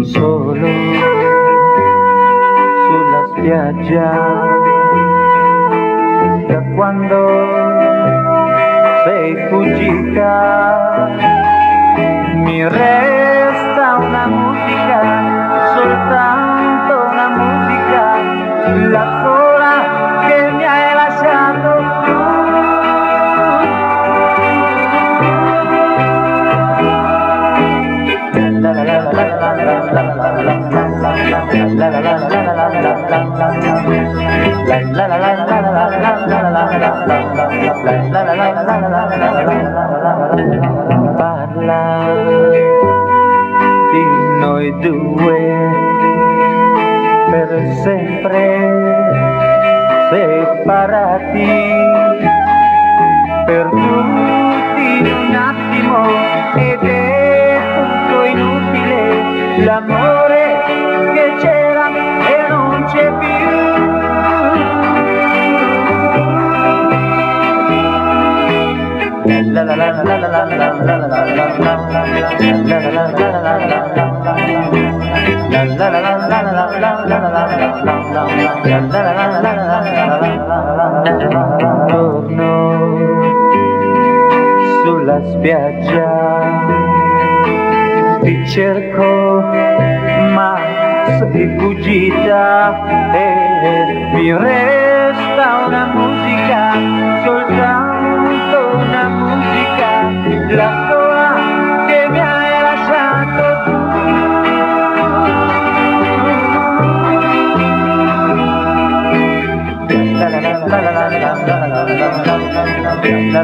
solo sulla spiaggia, da quando sei fuggita mi resta una musica, soltanto una musica, la sola che mi hai lasciato tu. Parla di noi due per sempre separati, perduti in un attimo, ed è tutto inutile, l'amore che c'era e non c'è più. La la la la la la la la la la torno sulla spiaggia, ti cerco ma sei fuggita e mi resta una musica, soltanto una musica, la sola che mi hai lasciato tu. La